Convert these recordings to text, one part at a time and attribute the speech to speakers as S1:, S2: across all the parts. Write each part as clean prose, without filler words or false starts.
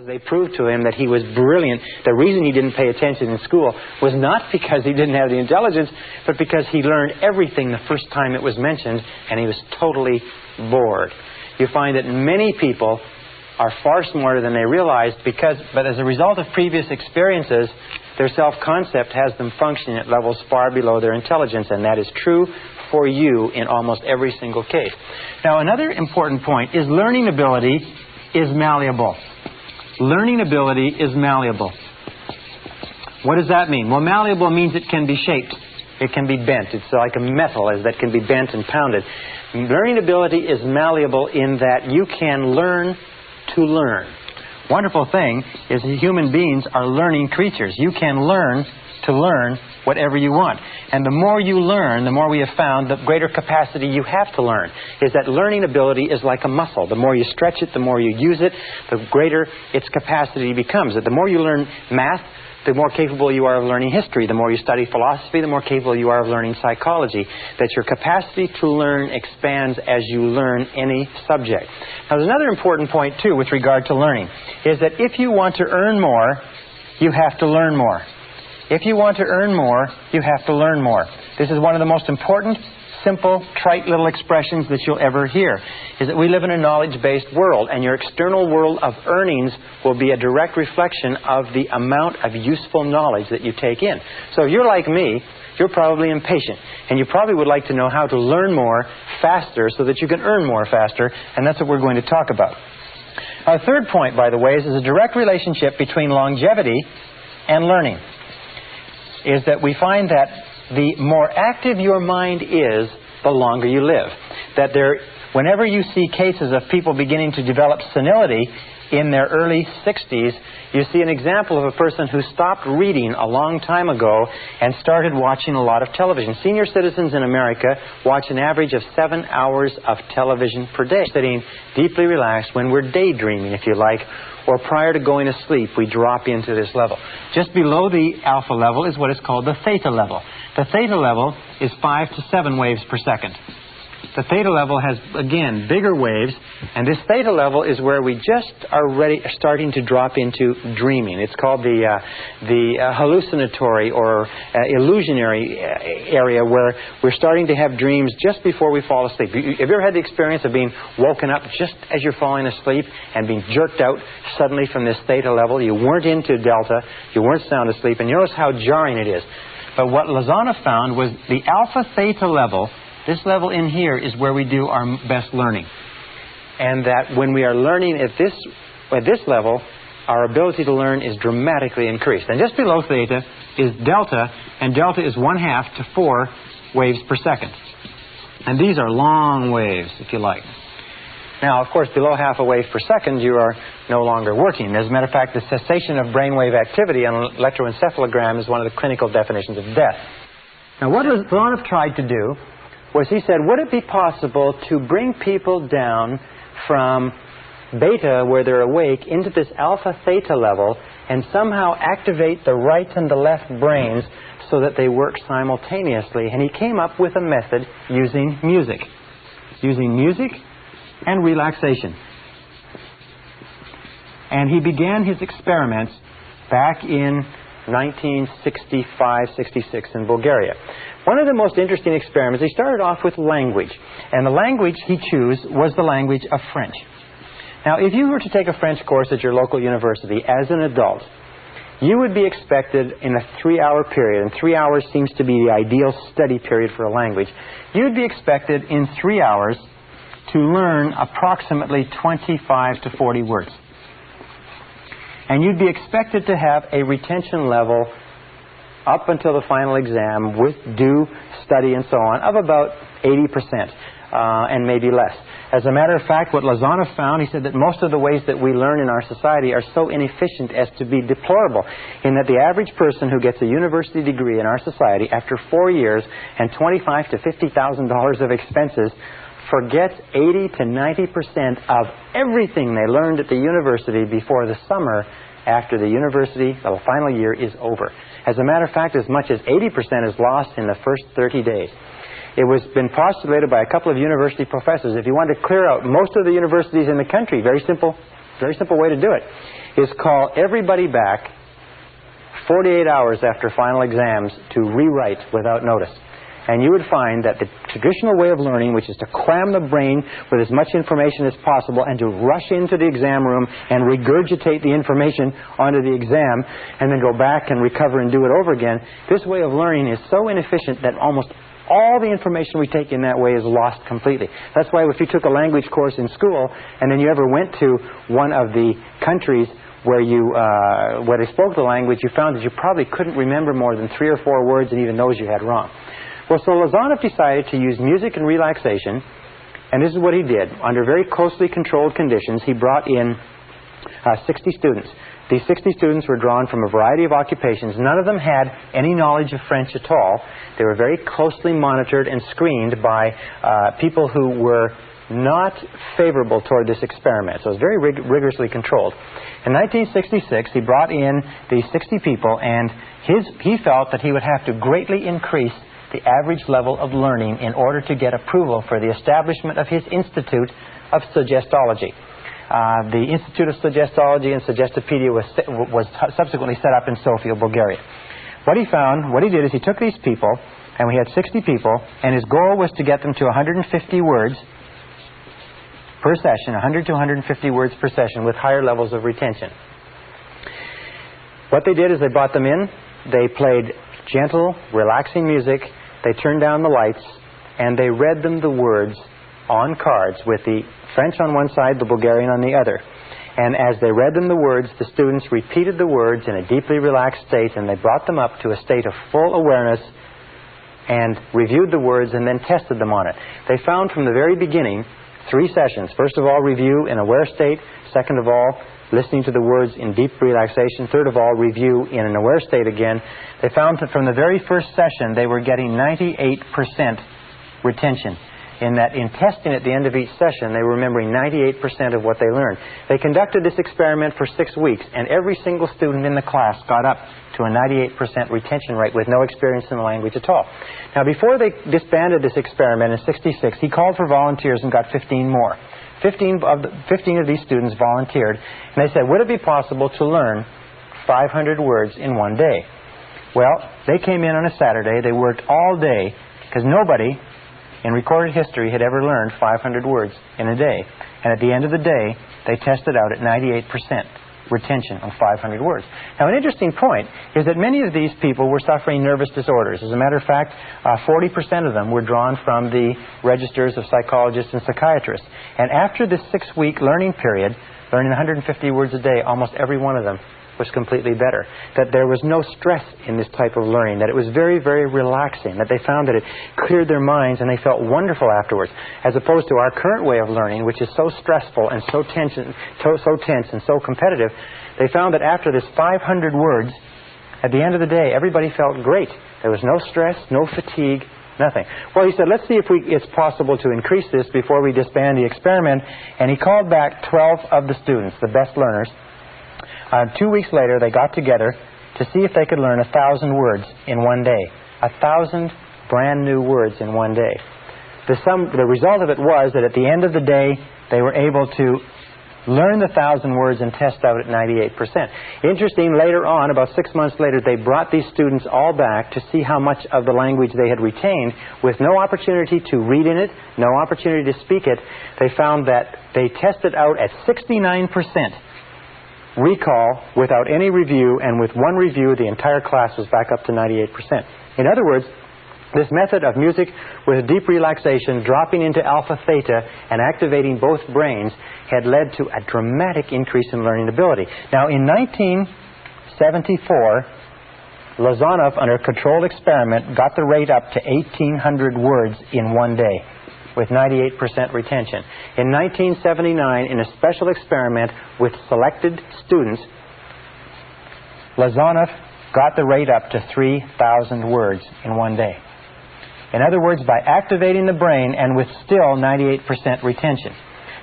S1: They proved to him that he was brilliant. The reason he didn't pay attention in school was not because he didn't have the intelligence, but because he learned everything the first time it was mentioned, and he was totally bored. You find that many people are far smarter than they realize, but as a result of previous experiences, their self-concept has them functioning at levels far below their intelligence, and that is true for you in almost every single case. Now, another important point is learning ability is malleable. Learning ability is malleable. What does that mean? Well, malleable means it can be shaped. It can be bent. It's like a metal that can be bent and pounded. Learning ability is malleable in that you can learn to learn. Wonderful thing is that human beings are learning creatures. You can learn to learn whatever you want. And the more you learn, the more we have found, the greater capacity you have to learn. Is that learning ability is like a muscle. The more you stretch it, the more you use it, the greater its capacity becomes. The more you learn math, the more capable you are of learning history. The more you study philosophy, the more capable you are of learning psychology. That your capacity to learn expands as you learn any subject. Now, there's another important point, too, with regard to learning, is that if you want to earn more, you have to learn more. If you want to earn more, you have to learn more. This is one of the most important, simple, trite little expressions that you'll ever hear, is that we live in a knowledge-based world, and your external world of earnings will be a direct reflection of the amount of useful knowledge that you take in. So if you're like me, you're probably impatient, and you probably would like to know how to learn more faster so that you can earn more faster, and that's what we're going to talk about. Our third point, by the way, is a direct relationship between longevity and learning. Is that we find that the more active your mind is, the longer you live. That whenever you see cases of people beginning to develop senility in their early 60s, you see an example of a person who stopped reading a long time ago and started watching a lot of television. Senior citizens in America watch an average of 7 hours of television per day. Sitting deeply relaxed when we're daydreaming, if you like, or prior to going to sleep, we drop into this level. Just below the alpha level is what is called the theta level. The theta level is 5 to 7 waves per second. The theta level has, again, bigger waves, and this theta level is where we just are starting to drop into dreaming. It's called the hallucinatory or illusionary area, where we're starting to have dreams just before we fall asleep. Have you ever had the experience of being woken up just as you're falling asleep and being jerked out suddenly from this theta level? You weren't into delta, you weren't sound asleep, and you notice how jarring it is. But what Lozano found was the alpha theta level. This level in here is where we do our best learning. And that when we are learning at this level, our ability to learn is dramatically increased. And just below theta is delta, and delta is 1/2 to 4 waves per second. And these are long waves, if you like. Now, of course, below 1/2 a wave per second, you are no longer working. As a matter of fact, the cessation of brainwave activity on an electroencephalogram is one of the clinical definitions of death. Now, what Lozano tried to do was he said, would it be possible to bring people down from beta, where they're awake, into this alpha theta level and somehow activate the right and the left brains so that they work simultaneously? And he came up with a method using music. Using music and relaxation. And he began his experiments back in 1965-66 in Bulgaria. One of the most interesting experiments, he started off with language. And the language he chose was the language of French. Now, if you were to take a French course at your local university as an adult, you would be expected in a 3-hour period, and 3 hours seems to be the ideal study period for a language, you'd be expected in 3 hours to learn approximately 25 to 40 words. And you'd be expected to have a retention level up until the final exam with due study and so on of about 80% and maybe less. As a matter of fact, what Lozano found, he said that most of the ways that we learn in our society are so inefficient as to be deplorable, in that the average person who gets a university degree in our society after 4 years and $25,000 to $50,000 of expenses forgets 80 to 90% of everything they learned at the university before the summer after the final year is over. As a matter of fact, as much as 80% is lost in the first 30 days. It was been postulated by a couple of university professors. If you want to clear out most of the universities in the country, very simple way to do it, is call everybody back 48 hours after final exams to rewrite without notice. And you would find that the traditional way of learning, which is to cram the brain with as much information as possible and to rush into the exam room and regurgitate the information onto the exam and then go back and recover and do it over again, this way of learning is so inefficient that almost all the information we take in that way is lost completely. That's why if you took a language course in school and then you ever went to one of the countries where they spoke the language, you found that you probably couldn't remember more than 3 or 4 words, and even those you had wrong. Well, so Lozanov decided to use music and relaxation, and this is what he did. Under very closely controlled conditions, he brought in 60 students. These 60 students were drawn from a variety of occupations. None of them had any knowledge of French at all. They were very closely monitored and screened by people who were not favorable toward this experiment. So it was very rigorously controlled. In 1966, he brought in these 60 people, and he felt that he would have to greatly increase the average level of learning in order to get approval for the establishment of his Institute of Suggestology. The Institute of Suggestology and Suggestopedia was subsequently set up in Sofia, Bulgaria. What he did is he took these people, and we had 60 people, and his goal was to get them to 150 words per session, 100 to 150 words per session with higher levels of retention. What they did is they brought them in, they played gentle, relaxing music, they turned down the lights, and they read them the words on cards with the French on one side, the Bulgarian on the other. And as they read them the words, the students repeated the words in a deeply relaxed state, and they brought them up to a state of full awareness and reviewed the words and then tested them on it. They found from the very beginning 3 sessions. First of all, review in aware state. Second of all, listening to the words in deep relaxation. Third of all, review in an aware state again. They found that from the very first session, they were getting 98% retention. In that, in testing at the end of each session, they were remembering 98% of what they learned. They conducted this experiment for 6 weeks, and every single student in the class got up to a 98% retention rate with no experience in the language at all. Now, before they disbanded this experiment in '66, he called for volunteers and got 15 more. 15 of these students volunteered, and they said, would it be possible to learn 500 words in one day? Well, they came in on a Saturday. They worked all day because nobody in recorded history had ever learned 500 words in a day. And at the end of the day, they tested out at 98% retention of 500 words. Now, an interesting point is that many of these people were suffering nervous disorders. As a matter of fact, 40% of them were drawn from the registers of psychologists and psychiatrists. And after this 6-week learning period, learning 150 words a day, almost every one of them was completely better. That there was no stress in this type of learning, that it was very, very relaxing, that they found that it cleared their minds and they felt wonderful afterwards, as opposed to our current way of learning, which is so stressful and so tense and so competitive. They found that after this 500 words, at the end of the day, everybody felt great. There was no stress, no fatigue, nothing. Well, he said, let's see if it's possible to increase this before we disband the experiment. And he called back 12 of the students, the best learners. 2 weeks later, they got together to see if they could learn 1,000 words in one day. 1,000 brand new words in one day. The result of it was that at the end of the day, they were able to learn the 1,000 words and test out at 98%. Interesting, later on, about 6 months later, they brought these students all back to see how much of the language they had retained with no opportunity to read in it, no opportunity to speak it. They found that they tested out at 69% recall without any review, and with one review, the entire class was back up to 98%. In other words, this method of music with deep relaxation, dropping into alpha theta and activating both brains had led to a dramatic increase in learning ability. Now, in 1974, Lozanov, under a controlled experiment, got the rate up to 1,800 words in one day with 98% retention. In 1979, in a special experiment with selected students, Lozanov got the rate up to 3,000 words in one day. In other words, by activating the brain and with still 98% retention.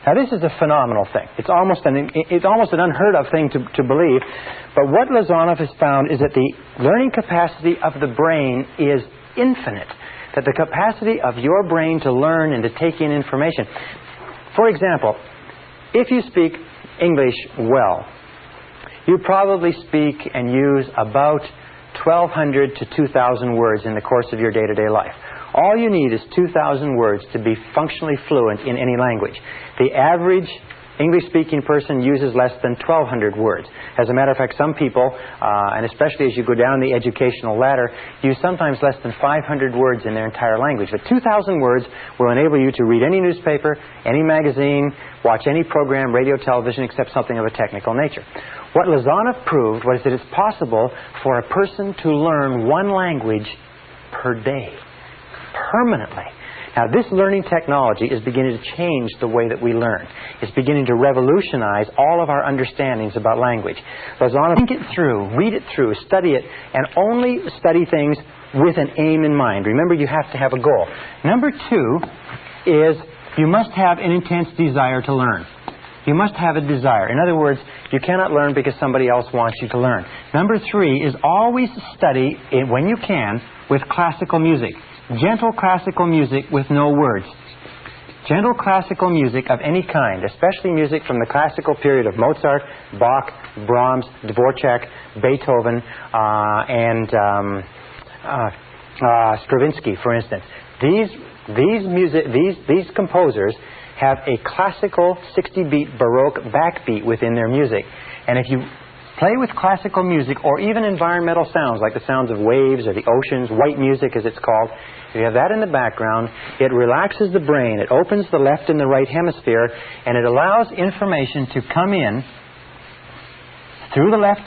S1: Now, this is a phenomenal thing. It's almost an unheard of thing to believe. But what Lozanov has found is that the learning capacity of the brain is infinite. That the capacity of your brain to learn and to take in information. For example, if you speak English well, You probably speak and use about 1,200 to 2,000 words in the course of your day-to-day life. All you need is 2,000 words to be functionally fluent in any language. The average English-speaking person uses less than 1,200 words. As a matter of fact, some people, and especially as you go down the educational ladder, use sometimes less than 500 words in their entire language. But 2,000 words will enable you to read any newspaper, any magazine, watch any program, radio, television, except something of a technical nature. What Lozana proved was that it's possible for a person to learn one language per day, permanently. Now, this learning technology is beginning to change the way that we learn. It's beginning to revolutionize all of our understandings about language. Lozana, think it through, read it through, study it, and only study things with an aim in mind. Remember, you have to have a goal. Number 2 is you must have an intense desire to learn. You must have a desire. In other words, you cannot learn because somebody else wants you to learn. Number 3 is always study, when you can, with classical music. Gentle classical music with no words. Gentle classical music of any kind, especially music from the classical period of Mozart, Bach, Brahms, Dvorak, Beethoven, and Stravinsky, for instance. These composers have a classical 60-beat Baroque backbeat within their music. And if you play with classical music or even environmental sounds like the sounds of waves or the oceans, white music as it's called, if you have that in the background, it relaxes the brain, it opens the left and the right hemisphere, and it allows information to come in through the left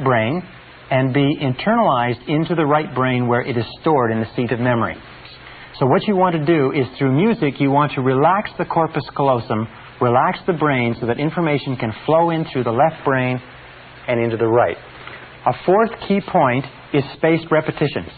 S1: brain and be internalized into the right brain where it is stored in the seat of memory. So what you want to do is through music you want to relax the corpus callosum, relax the brain so that information can flow in through the left brain and into the right. A 4th key point is spaced repetition.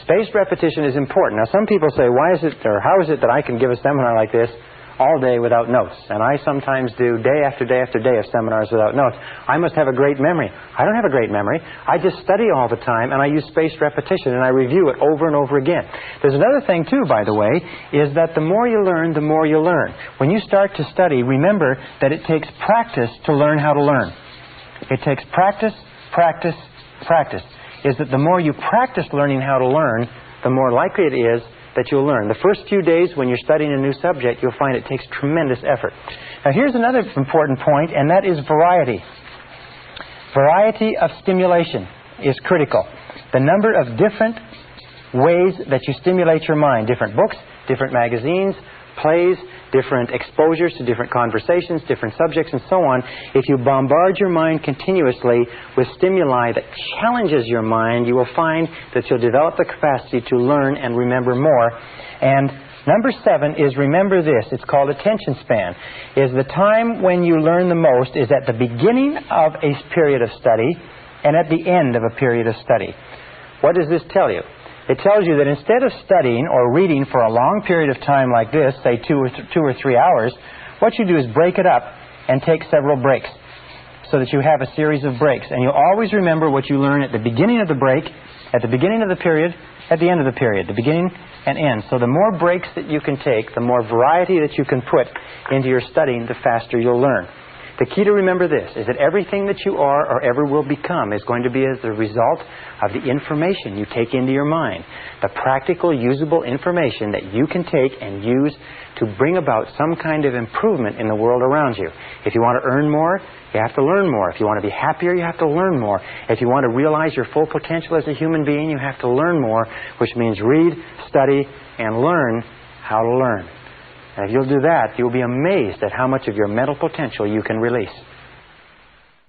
S1: Spaced repetition is important. Now, some people say, why is it, or how is it that I can give a seminar like this all day without notes? And I sometimes do day after day after day of seminars without notes. I must have a great memory. I don't have a great memory. I just study all the time, and I use spaced repetition, and I review it over and over again. There's another thing, too, by the way, is that the more you learn, the more you learn. When you start to study, remember that it takes practice to learn how to learn. It takes practice, practice, practice. Is that the more you practice learning how to learn, the more likely it is that you'll learn. The first few days when you're studying a new subject, you'll find it takes tremendous effort. Now, here's another important point, and that is variety. Variety of stimulation is critical. The number of different ways that you stimulate your mind, different books, different magazines, plays, different exposures to different conversations, different subjects, and so on. If you bombard your mind continuously with stimuli that challenges your mind, you will find that you'll develop the capacity to learn and remember more. And number 7 is, remember this, it's called attention span, is the time when you learn the most is at the beginning of a period of study and at the end of a period of study. What does this tell you? It tells you that instead of studying or reading for a long period of time like this, say 2 or 3 hours, what you do is break it up and take several breaks so that you have a series of breaks. And you always remember what you learn at the beginning of the break, at the beginning of the period, at the end of the period, the beginning and end. So the more breaks that you can take, the more variety that you can put into your studying, the faster you'll learn. The key to remember this is that everything that you are or ever will become is going to be as a result of the information you take into your mind. The practical, usable information that you can take and use to bring about some kind of improvement in the world around you. If you want to earn more, you have to learn more. If you want to be happier, you have to learn more. If you want to realize your full potential as a human being, you have to learn more, which means read, study, and learn how to learn. And if you'll do that, you'll be amazed at how much of your mental potential you can release.